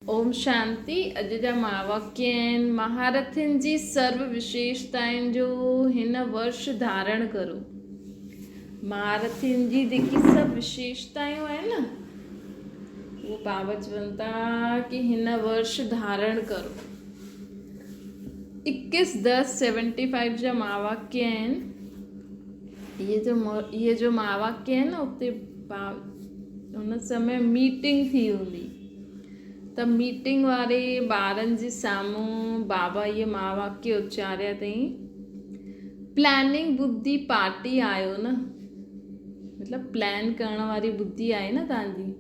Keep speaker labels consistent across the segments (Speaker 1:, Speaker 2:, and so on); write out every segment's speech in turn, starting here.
Speaker 1: ओम शांति। अॼु जा महावाक्य आहिनि। महारथियुनि जी सर्व विशेषताउनि जो हिन वर्ष धारण करो। महारथियुनि जी जेकी सभु विशेषताऊं आहिनि न, उहो बाबा चवनि था कि हिन वर्ष धारण करो। 21/10/75 जा महावाक्य आहिनि। इहे जो महावाक्य आहिनि न, उते हुन समय मीटिंग थी हूंदी, त मीटिंग वारे ॿारनि जे साम्हूं बाबा इहे महावाक्य उच्चारिया अथई। प्लैनिंग बुद्धि पार्टी आयो न, मतिलबु प्लान करण वारी बुद्धि आहे न तव्हांजी।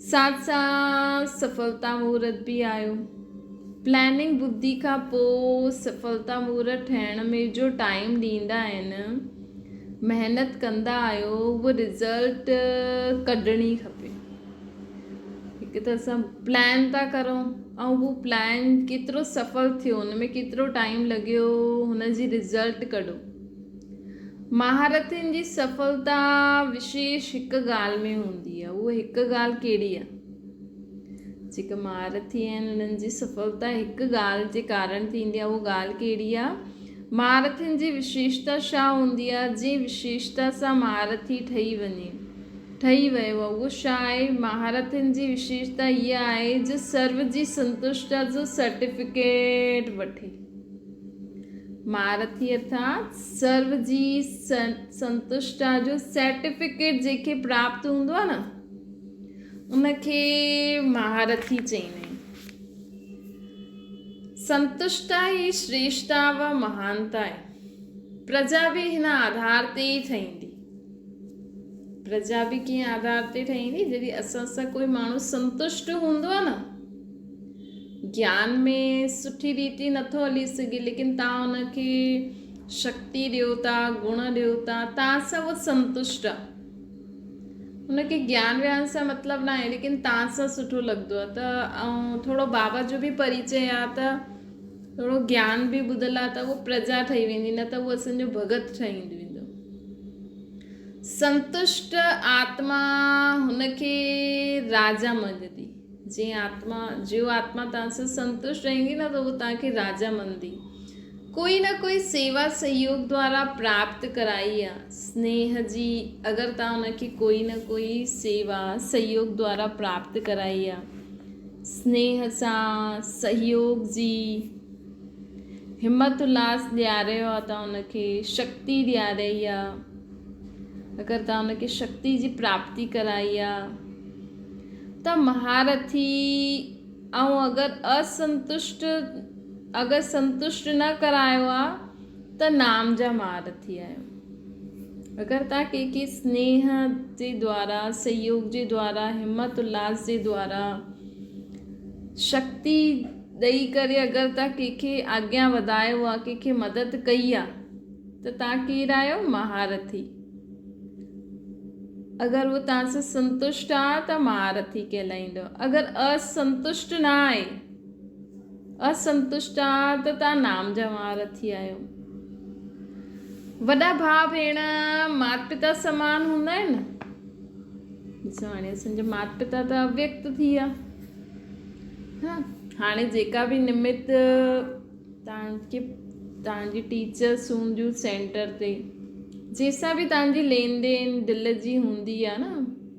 Speaker 1: साथ साथ सफलता मुहूर्त बि आयो। प्लैनिंग बुद्धि खां पोइ सफलता मुहूर्त ठहिण में जो टाइम ॾींदा आहिनि, महिनत कंदा आहियो, उहो रिज़ल्ट कढणी खपे। हिकु त असां प्लान था करूं ऐं उहो प्लान केतिरो सफल थियो, हुन में केतिरो टाइम लॻियो, हुन जी रिज़ल्ट कढो। महारथियुनि जी सफलता विशेष हिकु ॻाल्हि में हूंदी आहे। उहा हिकु ॻाल्हि कहिड़ी आहे? जेका महारथी आहिनि उन्हनि जी सफलता हिकु ॻाल्हि जे कारण थींदी आहे। उहा ॻाल्हि कहिड़ी आहे? महारथियुनि जी विशेषता छा हूंदी आहे? जंहिं विशेषता सां महारथी ठही वियो आहे, उहो छा आहे? महारथियुनि जी विशेषता इहा आहे जो सर्व जी संतुष्टता जो सर्टिफिकेट वठे। महारथी अर्थात सर्व जी संतुष्टता जो सर्टिफिकेट जंहिंखे प्राप्त हूंदो आहे न, उनखे महारथी चईंदा आहिनि। संतुष्टता ही श्रेष्ठता व महानता आहे। प्रजा बि हिन आधार ते ई ठहींदी। प्रजा बि कीअं आधार ते ठहींदी? जॾहिं असां सां कोई माण्हू संतुष्ट हूंदो आहे न, ज्ञान में सुठी रीति नथो हली सघे, लेकिन तव्हां हुनखे शक्ति ॾियो था, गुण ॾियो था, तव्हां सां उहो संतुष्ट आहे। हुनखे ज्ञान व्यान सां मतिलबु न आहे, लेकिन तव्हां सां सुठो लॻंदो आहे। त ऐं थोरो बाबा जो बि परिचय आहे, त थोरो ज्ञान बि ॿुधल आहे, त उहो प्रजा ठही वेंदी, न त उहो असांजो भगत ठही वेंदो। संतुष्ट आत्मा हुनखे राजा मञंदी। जो आत्मा तव्हां सां संतुष्ट रहेंदी न, त उहो तव्हांखे राजा मञंदी। कोई न कोई सेवा सहयोग द्वारा प्राप्त कराई आहे। स्नेह जी, अगरि तव्हां हुनखे कोई न कोई सेवा सहयोग द्वारा प्राप्त कराई आहे, स्नेह सां सहयोग जी हिम्मत उल्लास ॾियारियो आहे, तव्हां हुनखे शक्ति ॾियारई आहे, अगरि तव्हां हुनखे शक्ति जी प्राप्ति कराई आहे, त महारथी। ऐं अगरि संतुष्ट न करायो आहे, त नाम जा महारथी आहियो। अगरि तव्हां कंहिंखे स्नेह जे द्वारा, सहयोग जे द्वारा, हिम्मत उल्लास जे द्वारा, शक्ति ॾेई करे अगरि तव्हां कंहिंखे अॻियां वधायो आहे, कंहिंखे मदद कई आहे, त तव्हां केरु आहियो? महारथी। अगरि उहो तव्हां सां संतुष्ट आहे त महारथी कहलाईंदो। अगरि असंतुष्ट न आहे, असंतुष्ट आहे, त तव्हां नाम जा महारथी आहियो। वॾा भाउ भेण माता पिता समान हूंदा आहिनि न। ॾिसो, हाणे असांजा माता पिता त अव्यक्त थी विया। हाणे जेका बि निमित तव्हांजी टीचर्स हूंदियूं सेंटर ते, जंहिंसां बि तव्हांजी लेन देन दिलि जी हूंदी आहे न,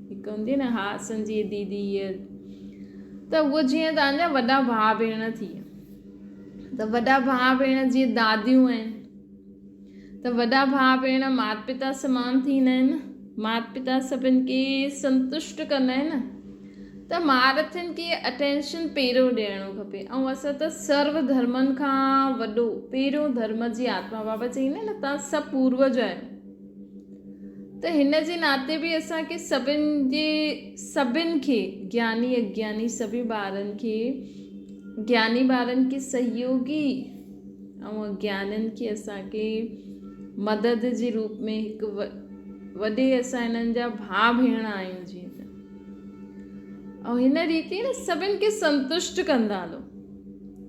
Speaker 1: हिकु हूंदी आहे न, हा असांजी दीदी हीअ, त उहो जीअं तव्हांजा वॾा भाउ भेण थी विया। त वॾा भाउ भेण जीअं दादियूं आहिनि, त वॾा भाउ भेण माता पिता समान थींदा आहिनि। माता पिता सभिनि खे संतुष्ट कंदा आहिनि। त महारथियुनि खे अटेंशन पहिरियों ॾियणो खपे। ऐं असां त सर्व धर्मनि खां वॾो पहिरियों धर्म जी आत्मा, बाबा चईंदा आहिनि न, तव्हां सभु पूर्वज आहियो। त हिन जे नाते बि असांखे सभिनि खे, ज्ञानी अज्ञानी सभी ॿारनि खे, ज्ञानी ॿारनि खे सहयोगी ऐं अज्ञाननि खे असांखे मदद जे रूप में हिकु वॾे असां हिननि जा भाउ भेण आहियूं जीअं त। ऐं हिन रीति न सभिनि खे संतुष्ट कंदा हलो।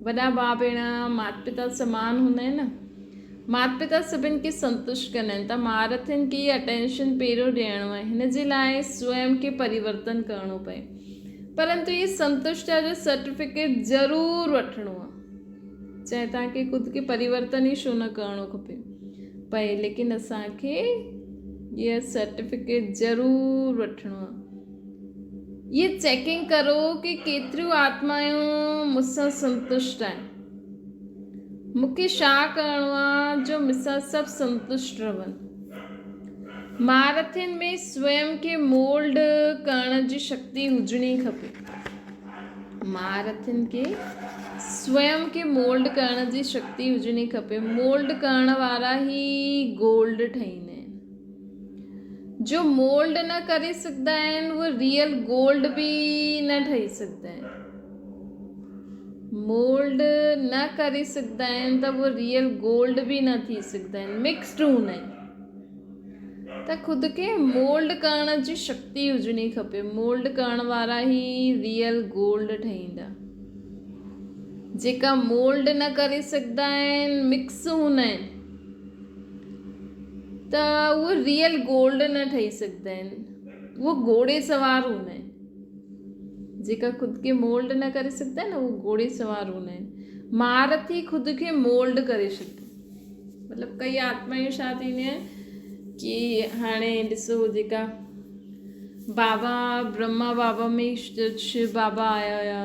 Speaker 1: वॾा भाउ भेण माता पिता समान हूंदा आहिनि न, माता पिता सभिनि खे संतुष्ट कंदा आहिनि। त महारथियुनि खे अटेंशन पहिरियों ॾियणो आहे। हिन जे लाइ स्वयं खे परिवर्तन करिणो पए। परंतु ये संतुष्टा जो सर्टिफिकेट ज़रूरु वठिणो आहे, चाहे तव्हांखे ख़ुदि खे परिवर्तन ई छो न करिणो खपे पए, लेकिन असांखे ये सर्टिफिकेट ज़रूरु वठिणो आहे। ये चेकिंग करो कि केतिरियूं आत्मायूं मूंसां संतुष्ट आहिनि, मूंखे छा करिणो आहे जो मूंसां सभु संतुष्ट रहनि। महारथियुनि में स्वयं खे मोल्ड करण जी शक्ति हुजणी खपे। महारथियुनि खे स्वयं खे मोल्ड करण जी शक्ति हुजणी खपे। मोल्ड करण वारा ई गोल्ड ठाहींदा आहिनि। जो मोल्ड न करे सघंदा आहिनि उहे रियल गोल्ड बि न ठही सघंदा आहिनि। मोल्ड न करे सघंदा आहिनि त उहे रियल गोल्ड बि न थी सघंदा आहिनि, मिक्स्ड हूंदा आहिनि। त ख़ुदि खे मोल्ड करण जी शक्ति हुजणी खपे। मोल्ड करण वारा ई रियल गोल्ड ठहींदा। जेका मोल्ड न करे सघंदा आहिनि, मिक्स हूंदा आहिनि, त उहे रियल गोल्ड न ठही सघंदा आहिनि, उहे घोड़े सवार हूंदा आहिनि। जेका ख़ुदि खे मोल्ड न करे सघंदा आहिनि न, उहे घोड़े सवार हूंदा आहिनि। महारथी ख़ुदि खे मोल्ड करे छॾे। मतिलबु कई आत्मायूं छा थींदियूं आहिनि कि हाणे ॾिसो, जेका बाबा ब्रह्मा बाबा में शिव बाबा आया हुया,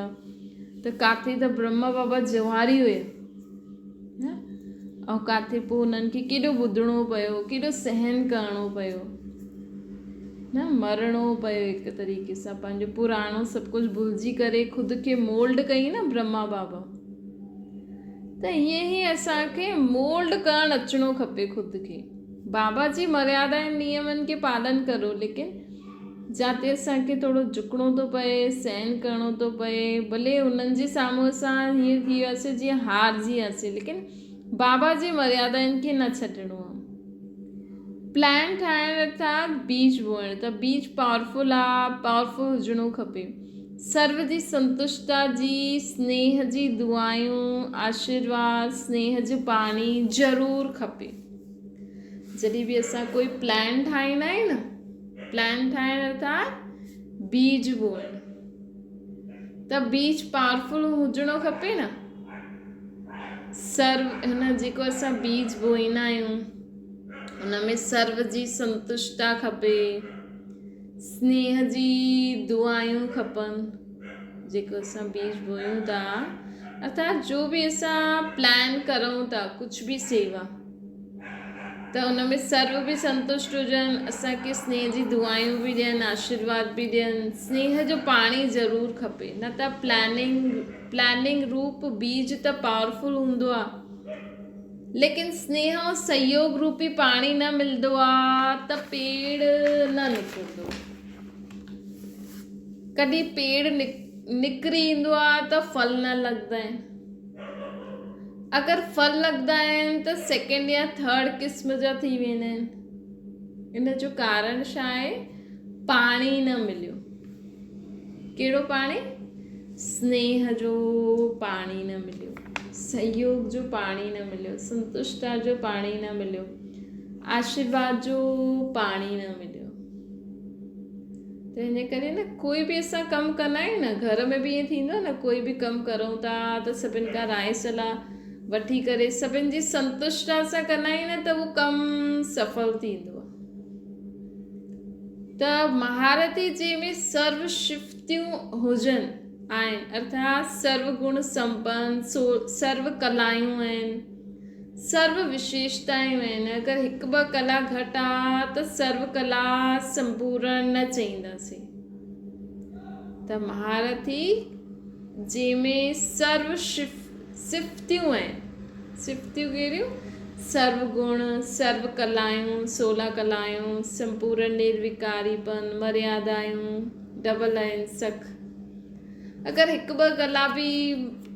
Speaker 1: त काथे त ब्रह्मा बाबा जवारी हुया ऐं काथे पोइ उन्हनि खे केॾो ॿुधणो पियो, केॾो सहन करिणो पियो न, मरणो पियो हिकु तरीक़े सां, पंहिंजो पुराणो सभु कुझु भुलिजी करे ख़ुदि खे मोल्ड कई न ब्रह्मा बाबा। त ईअं ई असांखे मोल्ड करणु अचिणो खपे ख़ुदि खे। बाबा जी मर्यादा ऐं नियमनि खे पालन करो, लेकिन जाते असांखे थोरो झुकणो थो पए, सहन करिणो थो पए, भले उन्हनि जे साम्हूं असां हीअं थी वियासीं जीअं हारजी वियासीं, लेकिन बाबा जी मर्यादाउनि खे न छॾिणो आहे। प्लान ठाहिण अर्थात बीज बोअण, त बीज पावरफुल आहे, पावरफुल हुजणो खपे। सर्व जी संतुष्टा जी, स्नेह जी दुआयूं, आशीर्वाद, स्नेह जो पाणी ज़रूरु खपे। जॾहिं बि असां कोई प्लान ठाहींदा आहियूं न, प्लान ठाहिण अर्थात बीज बोअण, त बीज पावरफुल हुजणो खपे न। सर्व हिन जेको असां बीज बोईंदा आहियूं हुन में सर्व जी संतुष्टा खपे, स्नेह जी दुआयूं खपनि। जेको असां बीज बोयूं था, अर्थात जो बि असां प्लान करूं था, कुझु बि सेवा, त उन में सर्व बि संतुष्ट हुजनि, असांखे स्नेह जी दुआयूं बि ॾियनि, आशीर्वाद बि ॾियनि। स्नेह जो पाणी ज़रूरु खपे, न त प्लानिंग रूप बीज त पावरफुल हूंदो आहे, लेकिन स्नेह ऐं सहयोग रूपी पाणी न मिलंदो आहे त पेड़ न निकिरंदो। कॾहिं पेड़ निकिरी ईंदो आहे त फल न लॻंदा आहिनि। अगरि फल लॻंदा आहिनि त सेकेंड या थर्ड क़िस्म जा थी वेंदा आहिनि। इन जो कारण छा आहे? पाणी न मिलियो। कहिड़ो पाणी? स्नेह जो पाणी न मिलियो, सहयोग जो पाणी न मिलियो, संतुष्टा जो पाणी न मिलियो, आशीर्वाद जो पाणी न मिलियो। त हिन करे न कोई बि असां कमु कंदा आहियूं न, घर में बि ईअं थींदो आहे न, कोई बि कमु करूं था त सभिनि खां राय सलाह वठी करे सभिनि जी संतुष्टा सां कंदा आहियूं न, त उहो कमु सफल थींदो आहे। त महारथी जंहिंमें सर्व शिफ्तियूं हुजनि आहिनि, अर्थात सर्व गुण संपन्न, सर्व कलायूं आहिनि, सर्व विशेषतायूं आहिनि। अगरि हिकु ॿ कला घटि आहे त सर्व कला संपूर्ण न चईंदासीं। त महारथी जंहिंमें सर्व सिफ्तियूं आहिनि, सिफ्तियूं कहिड़ियूं? सर्व गुण, सर्व कलायूं, 16 कलायूं, संपूर्ण निर्विकारीपन, मर्यादायूं डबल आहिनि, सख। अगरि हिकु ॿ कला बि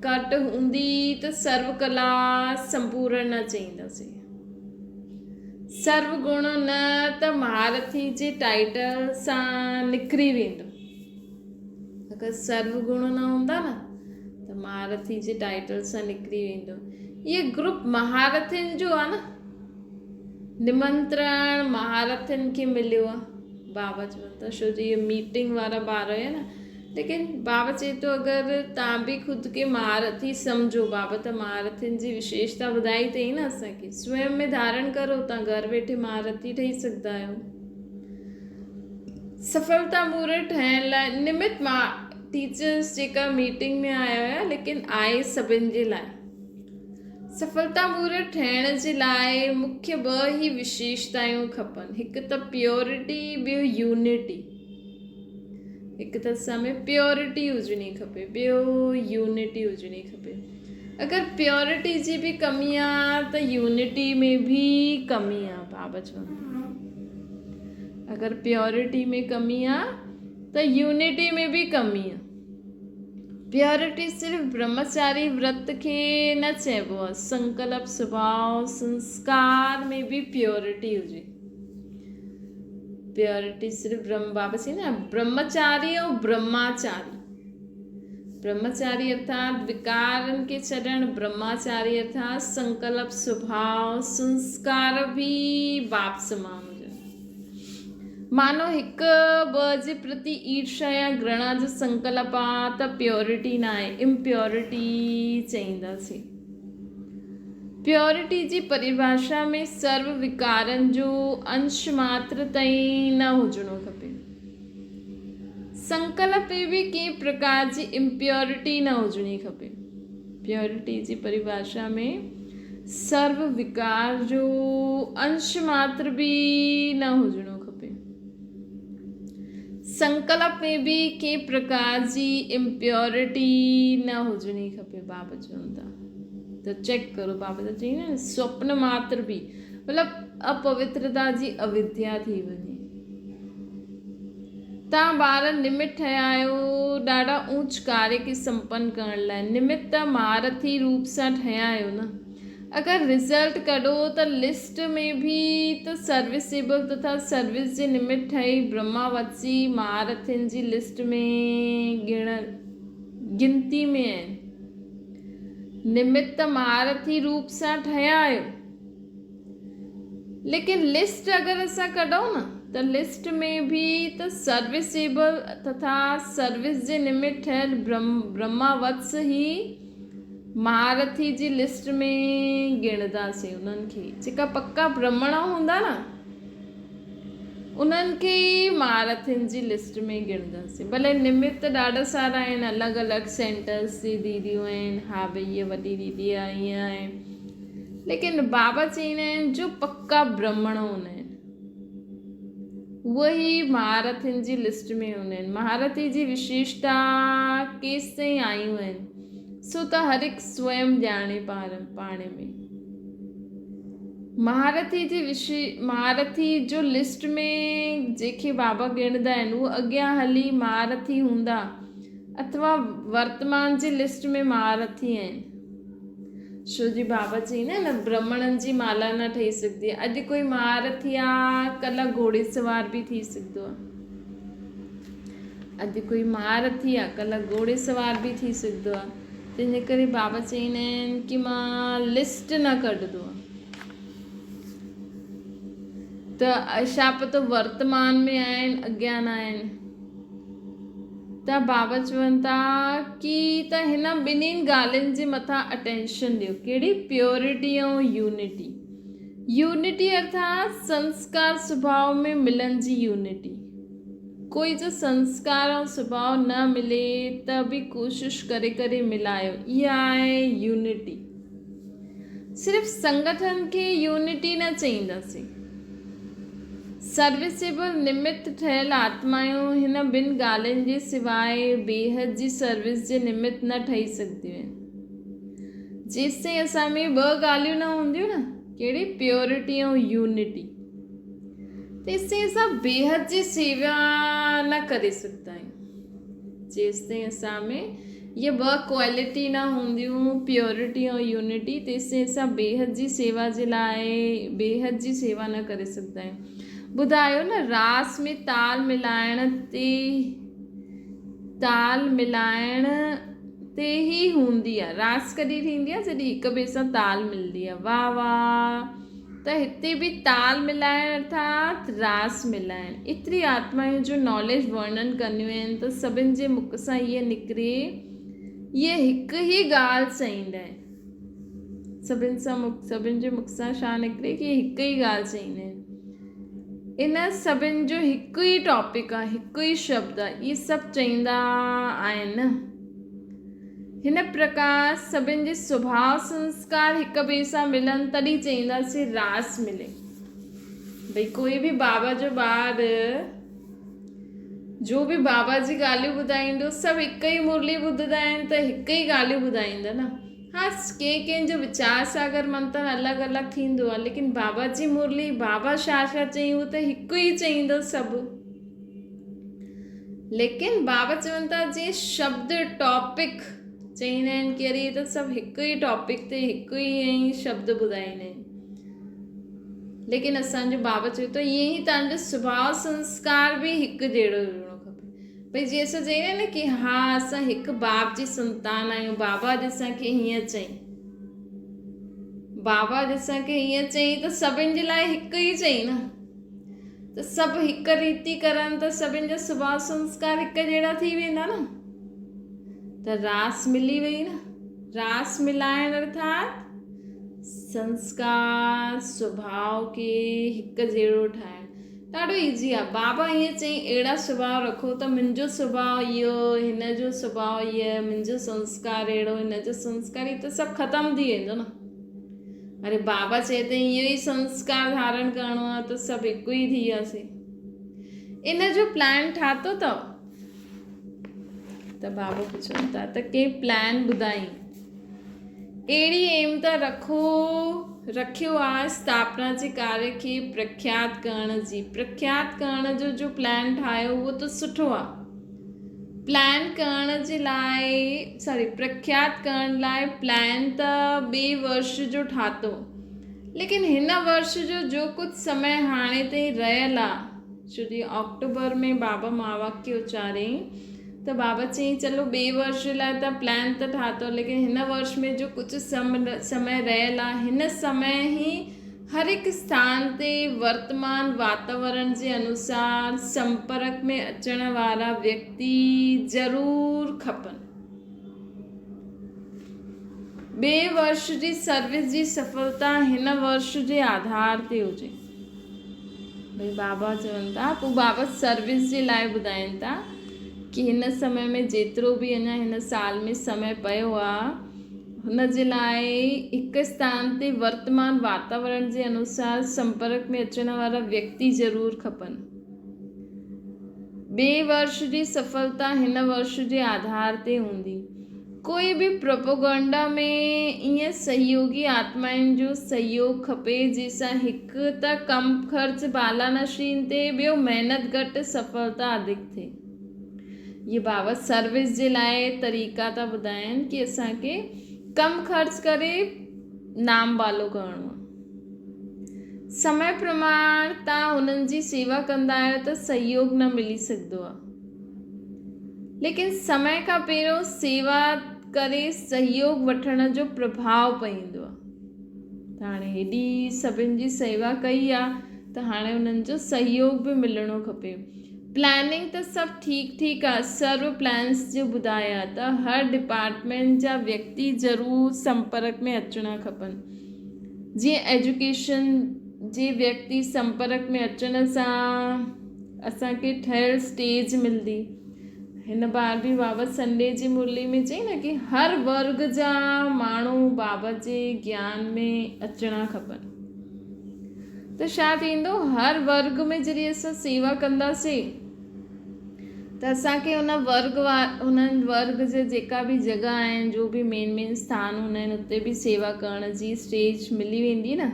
Speaker 1: घटि हूंदी त सर्व कला संपूर्ण न चईंदासीं। सर्व गुण न त महारथी जे टाइटल सां निकिरी वेंदो। अगरि सर्व गुण न हूंदा न त महारथी जे टाइटल सां निकिरी वेंदो। इहे ग्रुप महारथियुनि जो आहे न, निमंत्रण महारथियुनि खे मिलियो आहे। बाबा चवनि था छो जो इहे मीटिंग वारा ॿार हुया न, लेकिन बाबा चए थो अगरि तव्हां बि ख़ुदि खे महारथी सम्झो, बाबा त महारथियुनि जी विशेषता ॿुधाई अथई न असांखे, स्वयं में धारण करो, तव्हां घरु वेठे महारथी ठही सघंदा आहियो। सफलता मूर्त ठहिण लाइ निमित टीचर्स जेका मीटिंग में आया हुया, लेकिन आहे सभिनि जे लाइ। सफलता मूर्त ठहिण जे लाइ मुख्य 2 ई विशेषतायूं खपनि, हिकु त प्योरिटी, ॿियो यूनिटी। हिकु त असां में प्योरिटी हुजणी खपे, ॿियो यूनिटी हुजणी खपे। अगरि प्योरिटी जी बि कमी आहे त यूनिटी में बि कमी आहे, बाबा चवनि था। अगरि प्योरिटी में कमी आहे त यूनिटी में बि कमी आहे। प्योरिटी सिर्फ़ु ब्रह्मचारी व्रत खे न चइबो आहे, संकल्प, स्वभाव, संस्कार में भी प्योरिटी हुजे। प्योरिटी सिर्फ़ु बाबा चई न ब्रह्मचारी और ब्रह्माचारी। ब्रह्मचारी अर्थात विकारनि खे छॾणु, ब्रह्माचारी अर्थात संकल्प, स्वभाव, संस्कार भी बाप समान हुजनि। मानो 1-2 जे प्रति ईर्ष्या या घृणा जो संकल्प आहे त प्योरिटी न आहे, इम्प्योरिटी चईंदासीं। प्योरिटी जी परिभाषा में सर्व विकारनि जो अंश मात्र ताईं न हुजणो खपे। संकल्प में भी कंहिं प्रकार जी इम्प्योरिटी न हुजणी खपे। प्योरिटी जी परिभाषा में सर्व विकार जो अंश मात्र भी न हुजणो खपे। संकल्प में भी कंहिं प्रकार जी इम्प्योरिटी न हुजणी खपे, बाबा चवनि था। तो चेक करो, बाबा त चई न स्वप्न मात्र भी मतिलबु अपवित्रता जी अविद्या थी वञे। तव्हां ॿार निमित ठहिया आहियो ॾाढा ऊच कार्य खे संपन्न करण लाइ, निमित महारथी रूप सां ठहिया आहियो न। अगरि रिज़ल्ट कढो त लिस्ट में भी त सर्विसेबल तथा सर्विस जे निमित ठही ब्रह्मावत्सी महारथियुनि जी लिस्ट में गिनती में आहिनि। निमित्त महारथी रूप सां ठहिया आहियो, लेकिन लिस्ट अगरि असां कढूं न त लिस्ट में भी त सर्विसेबल तथा सर्विस जे निमित ठहियल ब्रह्मावत्स ही महारथी जी लिस्ट में गिणदासीं। उन्हनि खे जेका पक्का ब्रह्मण हूंदा न, उन्हनि खे महारथियुनि जी लिस्ट में गिणदासीं। भले निमित ॾाढा सारा आहिनि, अलॻि अलॻि सेंटर्स जी दीदियूं आहिनि, हा भई हीअ वॾी दीदी आहे, ईअं आहे, लेकिन बाबा चईंदा आहिनि जो पक्का ब्रह्मण हूंदा आहिनि उहे ई महारथियुनि जी लिस्ट में हूंदा आहिनि। महारथी जी विशेषता केसि ताईं आयूं आहिनि सो त हर हिकु स्वयं ॼाणे पाणे में। महारथी जो लिस्ट में जेके बाबा गिणदा आहिनि उहे अॻियां हली महारथी हूंदा अथवा वर्तमान जी लिस्ट में महारथी आहिनि। छो जी बाबा चईंदा न ब्राह्मणनि जी माला न ठही सघंदी आहे। अॼु कोई महारथी आहे, कल्ह घोड़े सवार भी थी सघंदो आहे। अॼु कोई महारथी आहे, कल्ह घोड़े सवार भी थी सघंदो आहे। तंहिंजे करे बाबा चईंदा आहिनि कि मां लिस्ट न कढंदो आहे त छा पतो वर्तमान में आहिनि, अॻियां न आहिनि। त बाबा चवनि था कि त हिन ॿिन्हिनि ॻाल्हियुनि जे मथां अटेंशन ॾियो। कहिड़ी? प्योरिटी ऐं यूनिटी। यूनिटी अर्थात संस्कार स्वभाव में मिलण जी यूनिटी। कोई जो संस्कार और स्वभाव न मिले त भी कोशिश करे करे मिलायो, इहा आहे यूनिटी। सिर्फ़ संगठन के यूनिटी न चईंदासीं। सर्विसेबल निमित्त ठहियल आत्मायूं हिन ॿिनि ॻाल्हियुनि जे सिवाइ बेहद जी सर्विस जे निमित्त न ठही सघंदियूं आहिनि। जेसिताईं असां में 2 ॻाल्हियूं न हूंदियूं न, कहिड़ी? प्योरिटी ऐं यूनिटी, तेसिताईं असां बेहद जी सेवा न करे सघंदा आहियूं। जेसिताईं असां में ये 2 क्वालिटी न हूंदियूं, प्योरिटी ऐं यूनिटी, तेसिताईं असां बेहद जी सेवा जे लाइ बेहद जी सेवा न करे सघंदा आहियूं। ॿुधायो न रास में ताल मिलाइण ते ही हूंदी आहे। रास कॾहिं थींदी आहे? जॾहिं हिक ॿिए सां ताल मिलंदी आहे। वाह वाह, त हिते बि ताल मिलाइण अर्थात रास मिलाइण। एतिरी आत्मायूं जो नॉलेज वर्णन कंदियूं आहिनि त सभिनि जे मुख सां इहे निकिरे, इहे हिकु ई ॻाल्हि चईंदा आहिनि। सभिनि जे मुख सां छा निकिरे कि हिकु ई ॻाल्हि चईंदा आहिनि। इन सभिनि जो हिकु ई टॉपिक आहे, हिकु ई शब्द आहे, इहे सभु चईंदा आहिनि। हिन प्रकार सभिनि जे स्वभाव संस्कार हिक ॿिए सां मिलनि तॾहिं चईंदासीं रास मिले। भई कोई बि बाबा जो ॿार जो बि बाबा जी ॻाल्हियूं ॿुधाईंदो, सभु हिकु ई मुरली ॿुधंदा आहिनि त हिकु ई ॻाल्हियूं ॿुधाईंदा न। हाँ, कंहिंजो वीचार सागर मंथन अलॻि अलॻि थींदो आहे, लेकिन बाबा जी मुरली बाबा छा छा चईं उहो त हिकु ई चईंदो सभु। लेकिन बाबा चवनि था जीअं शब्द टॉपिक चईंदा आहिनि कि अरे त सभु हिकु ई टॉपिक ते हिकु ई शब्द ॿुधाईंदा आहिनि। लेकिन असांजो बाबा चए थो ईअं ई तव्हांजो स्वभाव संस्कार बि हिकु जहिड़ो हुजणो खपे। भई जीअं असां चईंदा आहियूं न कि हा असां हिकु बाप जी संतान आहियूं, बाबा असांखे हीअं चईं, बाबा असांखे हीअं चईं त सभिनि जे लाइ हिकु ई चईं न। त सभु हिकु रीति करनि त सभिनि जा स्वभाव संस्कार हिकु जहिड़ा थी वेंदा न। त रास मिली वई न। रास मिलाइण अर्थात संस्कार स्वभाव खे हिकु जहिड़ो ठाहिण ॾाढो ईज़ी आहे। बाबा ईअं चई अहिड़ा स्वभाव रखो त मुंहिंजो स्वभाव इहो, हिन जो स्वभाव इहो, मुंहिंजो संस्कार अहिड़ो, हिन जो संस्कार, इहो त सभु ख़तमु थी वेंदो न। अरे बाबा चए त इहो ई संस्कार धारण करिणो आहे त सभु हिकु ई थी वियासीं। इन जो प्लान ठातो अथव त बाबा पुछनि था त कंहिं प्लान ॿुधाई? अहिड़ी एम त रखियो आहे स्थापना जे कार्य खे प्रख्यात करण जी। प्रख्यात करण जो प्लान ठाहियो उहो त सुठो आहे। प्लान करण जे लाइ प्रख्यात करण लाइ प्लान त ॿिए वर्ष जो ठातो, लेकिन हिन वर्ष जो कुझु समय हाणे ताईं रहियल आहे। छो जी अक्टूबर में बाबा महावाक्य उचारियईं त बाबा चईं चलो ॿिए वर्ष लाइ त प्लान त ठातो, लेकिन हिन वर्ष में जो कुझु समय रहियल आहे, हिन समय ई हर हिकु स्थान ते वर्तमान वातावरण जे अनुसार संपर्क में अचण वारा व्यक्ति ज़रूरु खपनि। ॿिए वर्ष जी सर्विस जी सफलता हिन वर्ष जे आधार ते हुजे। भई बाबा चवनि था, पोइ बाबा सर्विस जे लाइ ॿुधाइनि था कि हिन समय में जेतिरो बि अञा हिन साल में समय पियो आहे, हुन जे लाइ हिकु स्थान ते वर्तमान वातावरण जे अनुसार संपर्क में अचण वारा व्यक्ति ज़रूरु खपनि। ॿिए वर्ष जी सफलता हिन वर्ष जे आधार ते हूंदी। कोई बि प्रोपोगंडा में ईअं सहयोगी आत्माउनि जो सहयोग खपे जंहिंसां हिकु त कम ख़र्च बालानशीन ते, ॿियो महिनत घटि सफलता अधिक थिए। ये बाबा सर्विस जे लाइ तरीक़ा था ॿुधाइनि कि असांखे कम ख़र्च करे नाम वालो करिणो आहे। समय प्रमाण तव्हां हुननि जी सेवा कंदा आहियो त सहयोग न मिली सघंदो आहे, लेकिन समय खां पहिरियों सेवा करे सहयोग वठण जो प्रभाव पवंदो आहे। त हाणे हेॾी सभिनि जी सेवा कई आहे त हाणे हुननि जो सहयोग बि मिलणो खपे। प्लानिंग त सभु ठीक आहे, सर्व प्लान्स जो ॿुधाया त हर डिपार्टमेंट जा व्यक्ति ज़रूरु संपर्क में अचणा खपनि। जीअं एजुकेशन जे व्यक्ति संपर्क में अचण सां असांखे ठहियल स्टेज मिलंदी। हिन बार बि बाबा संडे जी मुरली में चई न कि हर वर्ग जा माण्हू बाबा जे ज्ञान में अचणा खपनि। त छा थींदो, हर वर्ग में जॾहिं असां सेवा कंदासीं त असांखे उन्हनि वर्ग जे जेका बि जॻह आहिनि, जो बि मेन स्थान हूंदा आहिनि, उते बि सेवा करण जी स्टेज मिली वेंदी न।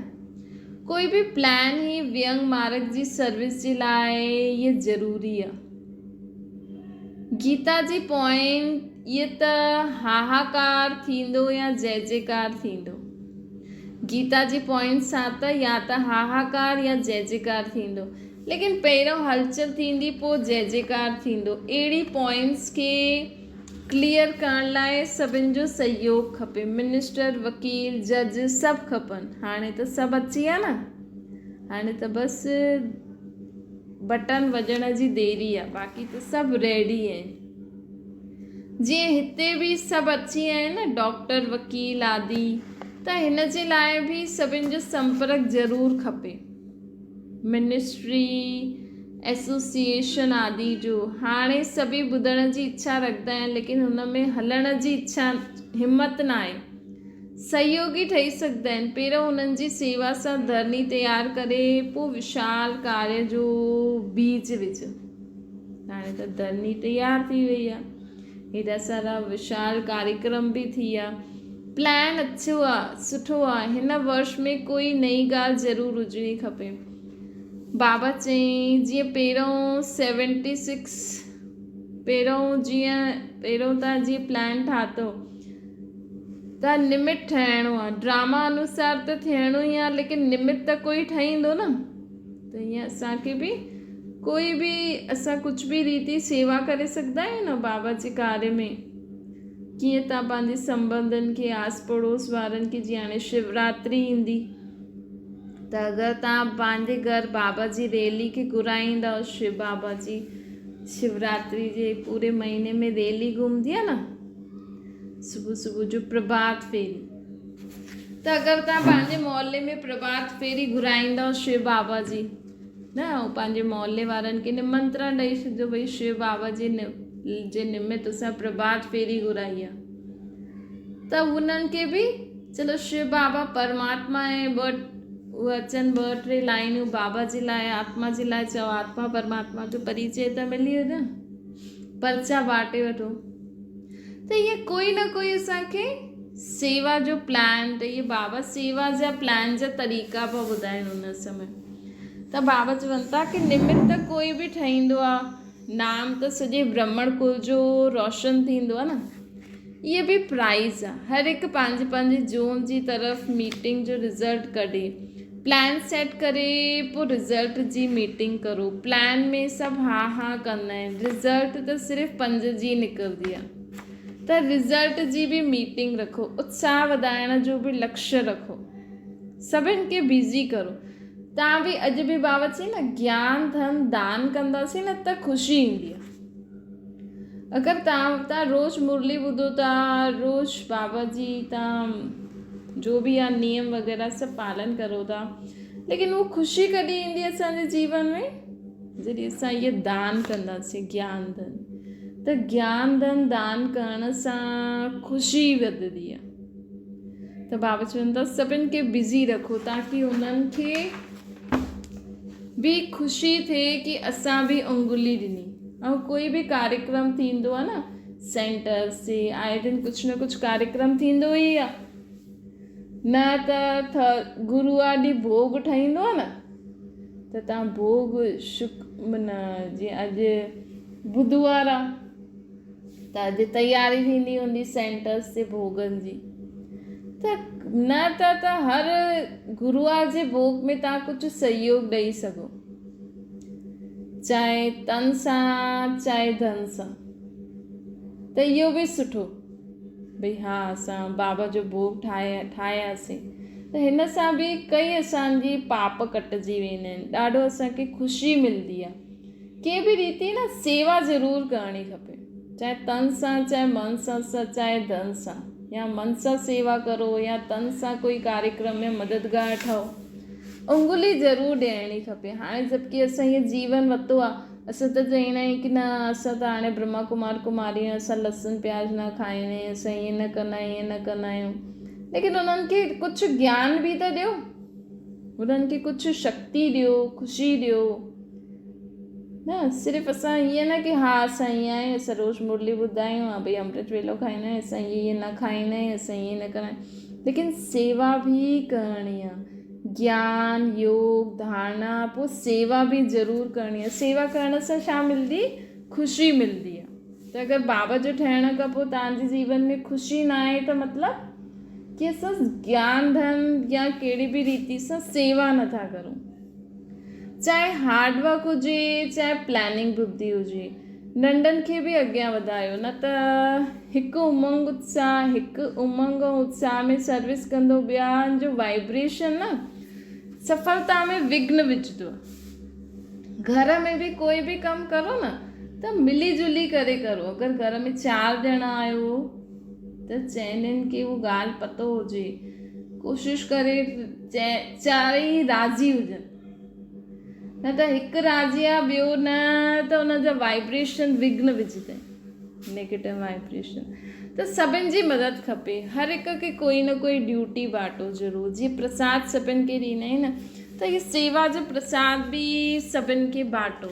Speaker 1: कोई बि प्लान ही व्यंग मार्ग जी सर्विस जे लाइ इहे ज़रूरी आहे। गीता जी पॉइंट इहे त हाहाकार थींदो या जय जयकार थींदो। गीता जी पॉइंट सां त या त हाहाकार या जय जयकार थींदो, लेकिन पहिरियों हलचल थींदी पोइ जय जयकार थींदो। अहिड़ी पॉइंट्स खे क्लियर करण लाइ सभिनि जो सहयोग खपे। मिनिस्टर, वकील, जज सभु खपनि। हाणे त सभु अची विया न। हाणे त बसि बटन वॼण जी देरी आहे, बाक़ी त सभु रेडी आहिनि। जीअं हिते बि सभु अची विया आहिनि न, डॉक्टर वकील आदि, त हिन जे लाइ बि सभिनि जो संपर्क ज़रूरु खपे। मिनिस्ट्री, एसोसिएशन आदि जो हाणे सभी ॿुधण जी इच्छा रखंदा आहिनि, लेकिन हुन में हलण जी इच्छा हिमत न आहे। सहयोगी ठही सघंदा आहिनि, पहिरियों हुननि जी सेवा सां धरनी तयारु करे पोइ विशाल कार्य जो बीज विझ। हाणे त धरनी तयारु थी वई आहे, हेॾा सारा विशाल कार्यक्रम बि थी विया, प्लान अच्छो आहे, सुठो आहे। हिन वर्ष में कोई नई ॻाल्हि ज़रूरु हुजणी खपे। बाबा चई जीअं पहिरियों 76 पहिरियों तव्हां जीअं प्लान ठातो त निमित ठाहिणो आहे, ड्रामा अनुसार त थियणो ई आहे, लेकिन निमित त कोई ठाहींदो न। त ईअं असांखे बि कोई बि असां कुझु बि रीति सेवा करे सघंदा आहियूं न बाबा जे कार्य में। कीअं तव्हां पंहिंजे संबंधनि खे, आस पड़ोस वारनि खे, जीअं हाणे शिवरात्रि ईंदी त अगरि तव्हां पंहिंजे घर बाबा जी रैली खे घुराईंदव, शिव बाबा जी शिवरात्रि जे पूरे महीने में रैली घुमंदी आहे न, सुबुह सुबुह जो प्रभात फेरी, त अगरि तव्हां पंहिंजे मोहल्ले में प्रभात फेरी घुराईंदव शिव बाबा जी न, ऐं पंहिंजे मोहल्ले वारनि खे निमंत्रण ॾेई छॾिजो, भई शिव बाबा जे निमित असां प्रभात फेरी घुराई आहे, त उन्हनि खे बि चलो शिव बाबा परमात्मा आहे, उहे अचनि 2-3 लाइनियूं बाबा जे लाइ, आत्मा जे लाइ चओ, आत्मा परमात्मा जो परिचय त मिली वियो न, पर्चा बांटे वठो। त इहे कोई न कोई असांखे सेवा जो प्लान, त इहे बाबा सेवा जा प्लान जा तरीक़ा पिया ॿुधाइनि हुन समय। त बाबा चवनि था कि निमित त कोई बि ठाहींदो आहे, नाम त सॼे ब्रह्मण कुल जो रोशन थींदो आहे न। इहे बि प्राइज़ आहे, हर हिकु पंहिंजे पंहिंजे जोन जी तरफ़ मीटिंग जो रिज़ल्ट कढे, प्लान सेट करे पोइ रिज़ल्ट जी मीटिंग करो। प्लान में सभु हा हा कंदा आहिनि, रिज़ल्ट त सिर्फ़ु 5 जी निकिरंदी आहे, त रिज़ल्ट जी बि मीटिंग रखो, उत्साह वधाइण जो बि लक्ष्य रखो, सभिनि खे बिज़ी करो। तव्हां बि अॼु बि बाबा चई न, ज्ञान धन दान कंदासीं न त ख़ुशी ईंदी आहे। अगरि तव्हां रोज़ु मुरली ॿुधो था, रोज़ु बाबा जी तव्हां जो बि आहे नियम वग़ैरह सभु पालन करो था, लेकिन उहो ख़ुशी कॾहिं ईंदी असांजे जीवन में जॾहिं असां इहे दान कंदासीं, ज्ञान धन। त ज्ञान धन दान करण सां ख़ुशी वधंदी आहे। त बाबा चवनि था सभिनि खे बिज़ी रखो, ताकी उन्हनि खे बि ख़ुशी थिए कि असां बि उंगली ॾिनी। ऐं कोई बि कार्यक्रम थींदो आहे न, सेंटर से आए दिन कुझु न कुझु कार्यक्रम थींदो ई आहे न। त गुरुवार ॾींहुं भोग ठाहींदो आहे न, त तव्हां भोग माना जीअं अॼु बुधवार आहे त अॼु तयारी थींदी हूंदी सेंटर्स ते भोगनि जी, त न त हर गुरुवार जे भोग में तव्हां कुझु सहयोग ॾेई सघो, चाहे तन सां चाहे धन सां, त इहो बि सुठो भई हा असां बाबा जो भोग ठाहियासीं, त हिन सां बि कई असांजी पाप कटिजी वेंदा आहिनि, ॾाढो असांखे ख़ुशी मिलंदी आहे। कंहिं बि रीति न सेवा ज़रूरु करणी खपे, चाहे तन सां चाहे मन सां चाहे धन सां, या मन सां सेवा करो या तन सां कोई कार्यक्रम में मददगार ठहो, उंगली ज़रूरु ॾियणी खपे। हाणे जबकि असां इहो जीवन वरितो आहे, असां त चईंदा आहियूं कि न असां त हाणे ब्रह्मा कुमार कुमारी आहियूं, असां लहसुन प्याज न खाईंदा आहियूं, असां ईअं न कंदा आहियूं, ईअं न कंदा आहियूं, लेकिन उन्हनि खे कुझु ज्ञान बि त ॾियो, उन्हनि खे कुझु शक्ति ॾियो, ख़ुशी ॾियो न। सिर्फ़ु असां ईअं न कि हा असां ईअं आहियूं, असां रोज़ु मुरली ॿुधंदा आहियूं, हा भई अमृत वेलो खाईंदा आहियूं, असां ईअं न खाईंदा आहियूं, असां ईअं न कंदा आहियूं, लेकिन सेवा बि करणी आहे। ज्ञान योग धारणा पोइ सेवा बि ज़रूरु करणी आहे। सेवा करण सां छा मिलंदी? ख़ुशी मिलंदी आहे। त अगरि बाबा जो ठहिण खां पोइ तव्हांजे जीवन में ख़ुशी न आहे त मतिलबु कि असां ज्ञान धन या कहिड़ी बि रीति सां सेवा नथा करूं। चाहे हार्डवर्क हुजे चाहे प्लानिंग बुद्धि हुजे, नंढनि खे बि अॻियां वधायो, न त हिकु उमंग उत्साह में सर्विस कंदो ॿियनि जो वाइब्रेशन न सफलता में विघ्न विझंदो आहे। घर में भी कोई भी कमु करो न त मिली जुली करे करो। अगरि घर में 4 ॼणा आहियो त चइनिनि खे उहो ॻाल्हि पतो हुजे, कोशिशि करे चारई राज़ी हुजनि, न त हिकु राज़ी आहे ॿियो न त हुनजा वाइब्रेशन विघ्न विझंदा आहिनि, नेगेटिव वाइब्रेशन। त सभिनि जी मदद खपे, हर हिक खे कोई न कोई ड्यूटी बांटो ज़रूरु। जीअं प्रसाद सभिनि खे ॾींदा आहिनि न, त इहे सेवा जो प्रसाद बि सभिनि खे बांटो।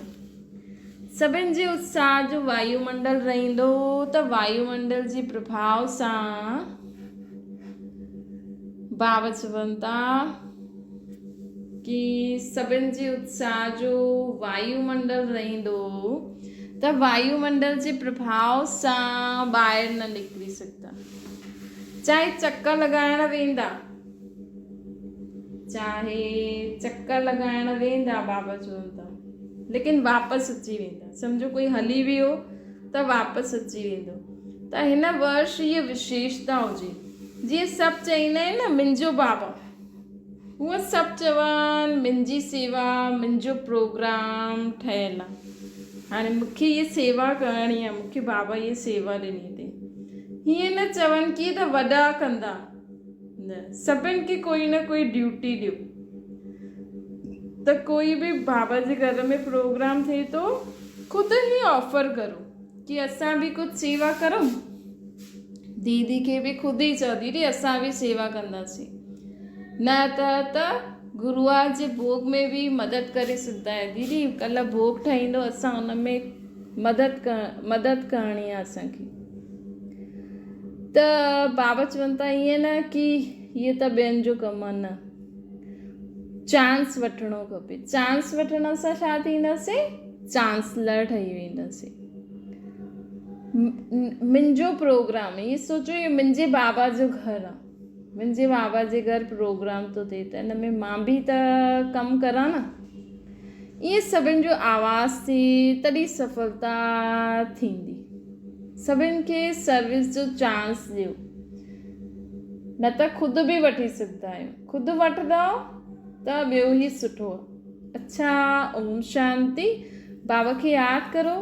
Speaker 1: सभिनि जे उत्साह जो वायुमंडल रहंदो त वायुमंडल जे प्रभाव सां बाबा चवनि था कि सभिनि जे उत्साह जो वायुमंडल रहंदो त वायुमंडल जे प्रभाव सां ॿाहिरि न निकिरी सघंदा। चाहे चक्कर लॻाइण वेंदा, बाबा चवनि था, लेकिन वापसि अची वेंदा। सम्झो कोई हली वियो त वापसि अची वेंदो। त हिन वर्ष इहा विशेषता हुजे, जीअं सभु चईंदा आहिनि न मुंहिंजो बाबा, हूअं सभु चवनि मुंहिंजी सेवा, मुंहिंजो प्रोग्राम ठहियलु आहे, हाणे मूंखे इहा सेवा करणी आहे, मूंखे बाबा इहा सेवा ॾिनी अथई। हीअं न चवनि की त वॾा कंदा, न, सभिनि खे कोई न कोई ड्यूटी ॾियो। त कोई बि बाबा जे घर में प्रोग्राम थिए थो, ख़ुदि ई ऑफर करो कि असां बि कुझु सेवा करूं। दीदी खे बि ख़ुदि ई चओ, दीदी असां बि सेवा कंदासीं, न त गुरुआ जे भोग में बि मदद करे सघंदा आहियो। दीदी कल्ह भोग ठाहींदो, असां हुन में मदद करणी आहे असांखे। त बाबा चवनि था ईअं न कि इहे त ॿियनि जो कमु आहे, न, चांस वठिणो खपे। चांस वठण सां छा थींदासीं? चांसलर ठही वेंदासीं। मुंहिंजो प्रोग्राम, इहे सोचो इहे मुंहिंजे बाबा जो घरु आहे, मुंहिंजे बाबा जे घर प्रोग्राम थो थिए त हिन में मां बि त कमु करां न। इहे सभिनि जो आवाज़ थिए तॾहिं सफलता थींदी। सभिनि खे सर्विस जो चांस ॾियो, न त ख़ुदि बि वठी सघंदा आहियो। ख़ुदि वठंदव त ॿियो ई सुठो आहे। अच्छा, ओम शांति। बाबा खे यादि करो।